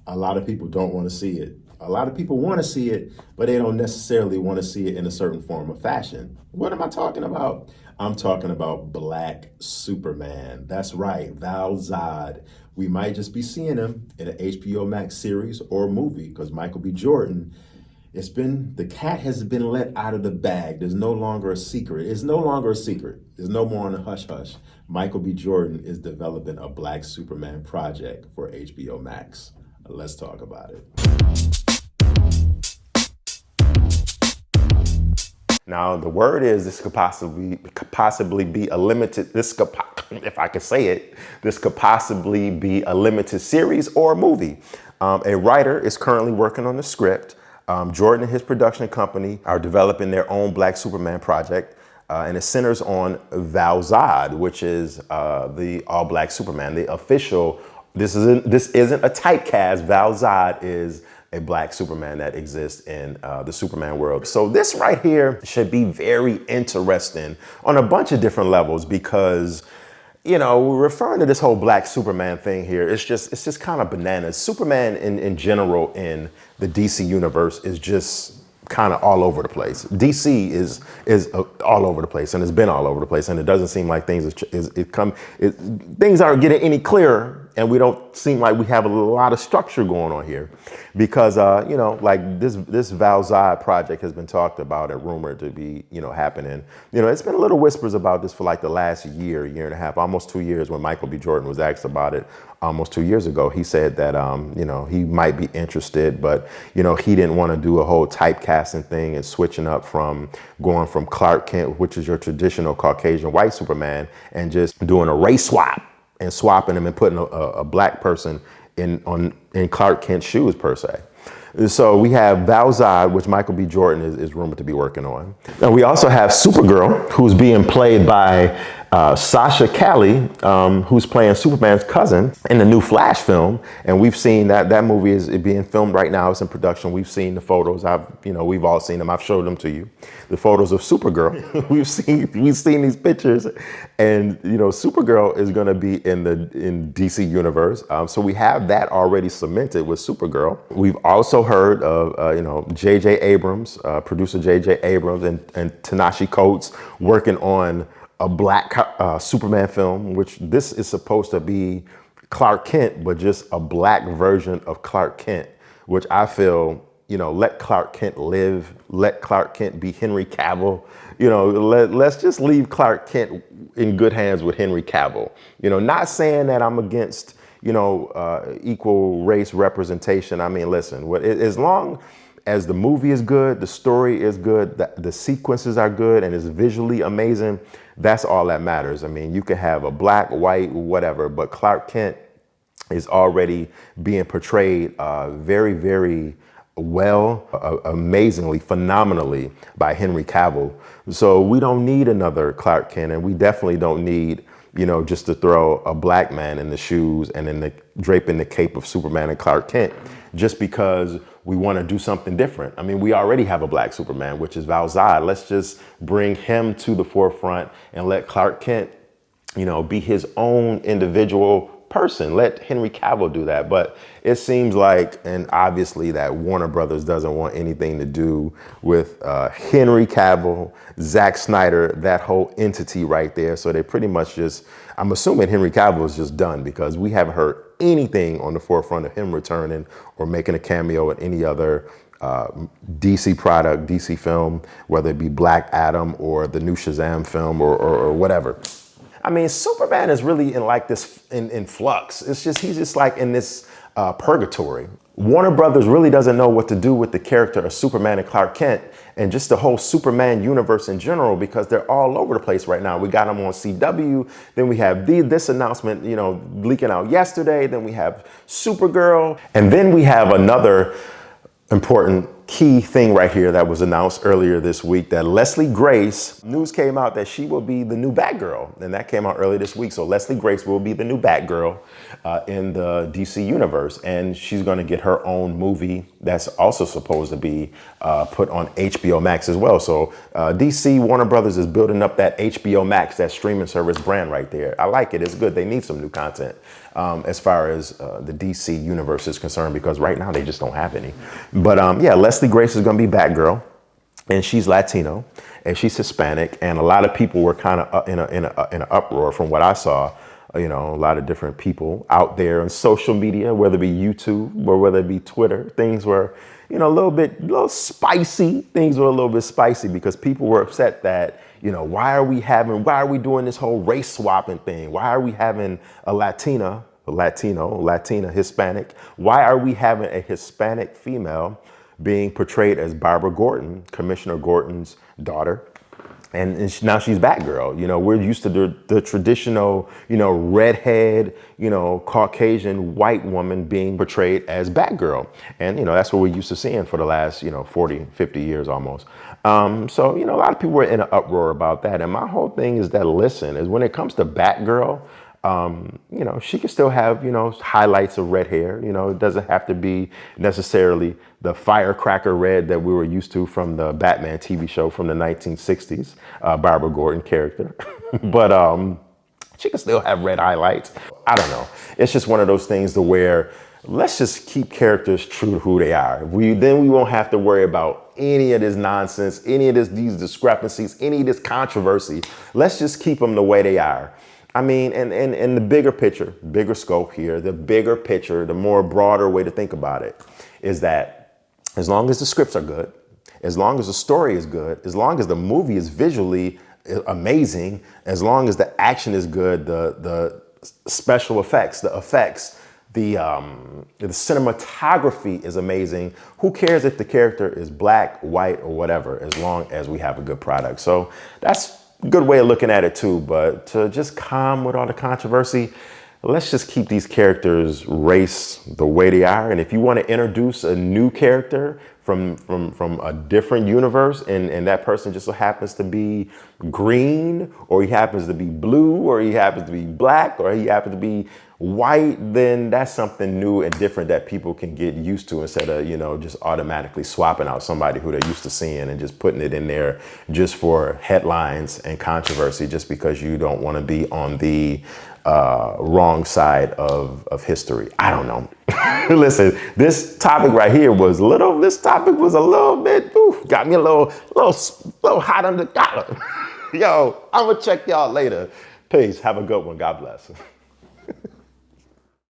A lot of people don't want to see it. A lot of people want to see it, but they don't necessarily want to see it in a certain form of fashion. What am I talking about? I'm talking about Black Superman. That's right, Val Zod. We might just be seeing him in an HBO Max series or movie because Michael B. Jordan, the cat has been let out of the bag. There's no longer a secret. It's no longer a secret. There's no more on the hush hush. Michael B. Jordan is developing a Black Superman project for HBO Max. Let's talk about it. Now, the word is this could possibly be a limited, if I could say it, this could possibly be a limited series or a movie. A writer is currently working on the script. Jordan and his production company are developing their own Black Superman project. And it centers on Val Zod, which is the all-Black Superman, the official. This isn't a typecast. Val Zod is a Black Superman that exists in the Superman world. So this right here should be very interesting on a bunch of different levels because, you know, we're referring to this whole Black Superman thing here. It's just kind of bananas. Superman in general in the DC universe is just kind of all over the place. DC is all over the place and it's been all over the place, and it doesn't seem like things aren't getting any clearer, and we don't seem like we have a lot of structure going on here because you know, like this Val Zod project has been talked about and rumored to be, you know, happening. You know, it's been a little whispers about this for like the last year and a half, almost 2 years. When Michael B. Jordan was asked about it almost 2 years ago, he said that you know, he might be interested, but you know, he didn't want to do a whole typecasting thing and switching up from going from Clark Kent, which is your traditional Caucasian white Superman, and just doing a race swap and swapping him and putting a Black person in Clark Kent's shoes per se. So we have Val Zod, which Michael B. Jordan is rumored to be working on. And we also have Supergirl, who's being played by Sasha Calle, who's playing Superman's cousin in the new Flash film. And we've seen that movie is being filmed right now. It's in production. We've seen the photos. We've all seen them. I've showed them to you. The photos of Supergirl. we've seen these pictures, and you know, Supergirl is going to be in DC universe. So we have that already cemented with Supergirl. We've also heard of you know, J.J. Abrams, producer J.J. Abrams and Ta-Nehisi Coates working on a Black Superman film, which this is supposed to be Clark Kent, but just a Black version of Clark Kent, which I feel, you know, let Clark Kent live, let Clark Kent be Henry Cavill. You know, let's just leave Clark Kent in good hands with Henry Cavill. You know, not saying that I'm against, you know, equal race representation. I mean, listen, as long as the movie is good, the story is good, the sequences are good, and it's visually amazing, that's all that matters. I mean, you can have a Black, white, whatever, but Clark Kent is already being portrayed very, very well, amazingly, phenomenally by Henry Cavill. So we don't need another Clark Kent, and we definitely don't need, you know, just to throw a Black man in the shoes and then draping the cape of Superman and Clark Kent just because we want to do something different. I mean, we already have a Black Superman, which is Val Zod. Let's just bring him to the forefront and let Clark Kent, you know, be his own individual person. Let Henry Cavill do that. But it seems like, and obviously that Warner Brothers doesn't want anything to do with Henry Cavill, Zack Snyder, that whole entity right there. So they pretty much just, I'm assuming Henry Cavill is just done because we haven't heard anything on the forefront of him returning or making a cameo in any other DC product, DC film, whether it be Black Adam or the new Shazam film or whatever. I mean, Superman is really in like this in flux. It's just, he's just like in this purgatory. Warner Brothers really doesn't know what to do with the character of Superman and Clark Kent and just the whole Superman universe in general, because they're all over the place right now. We got them on CW, then we have this announcement, you know, leaking out yesterday, then we have Supergirl, and then we have another important key thing right here that was announced earlier this week, that Leslie Grace, news came out that she will be the new Batgirl, and that came out earlier this week. So Leslie Grace will be the new Batgirl in the DC universe, and she's going to get her own movie that's also supposed to be put on HBOMAX as well. So DC Warner Brothers is building up that HBOMAX, that streaming service brand right there. I like it. It's good. They need some new content as far as the DC universe is concerned, because right now they just don't have any. But yeah, Leslie Grace is going to be Batgirl, and she's Latino and she's Hispanic, and a lot of people were kind of in an uproar from what I saw. You know, a lot of different people out there on social media, whether it be YouTube or whether it be Twitter, things were, you know, a little spicy. Things were a little bit spicy because people were upset that, you know, why are we doing this whole race swapping thing? Why are we having a Latino, Hispanic? Why are we having a Hispanic female being portrayed as Barbara Gordon, Commissioner Gordon's daughter? And now she's Batgirl. You know, we're used to the traditional, you know, redhead, you know, Caucasian white woman being portrayed as Batgirl. And, you know, that's what we're used to seeing for the last, you know, 40, 50 years almost. So, you know, a lot of people were in an uproar about that. And my whole thing is that, listen, is when it comes to Batgirl, you know, she can still have, you know, highlights of red hair. You know, it doesn't have to be necessarily the firecracker red that we were used to from the Batman TV show from the 1960s, Barbara Gordon character. But she can still have red highlights. I don't know. It's just one of those things to where let's just keep characters true to who they are. Then we won't have to worry about any of this nonsense, any of these discrepancies, any of this controversy. Let's just keep them the way they are. I mean, and the bigger picture, bigger scope here, the bigger picture, the more broader way to think about it is that as long as the scripts are good, as long as the story is good, as long as the movie is visually amazing, as long as the action is good, the special effects, the cinematography is amazing. Who cares if the character is black, white, or whatever, as long as we have a good product. So that's a good way of looking at it too. But to just calm with all the controversy, let's just keep these characters race the way they are. And if you want to introduce a new character from a different universe, and that person just so happens to be green, or he happens to be blue, or he happens to be black, or he happens to be white, then that's something new and different that people can get used to, instead of, you know, just automatically swapping out somebody who they're used to seeing and just putting it in there just for headlines and controversy, just because you don't want to be on the wrong side of history. I don't know. Listen, this topic right here was a little bit, got me a little hot under the collar. Yo, I'm gonna check y'all later. Peace. Have a good one. God bless.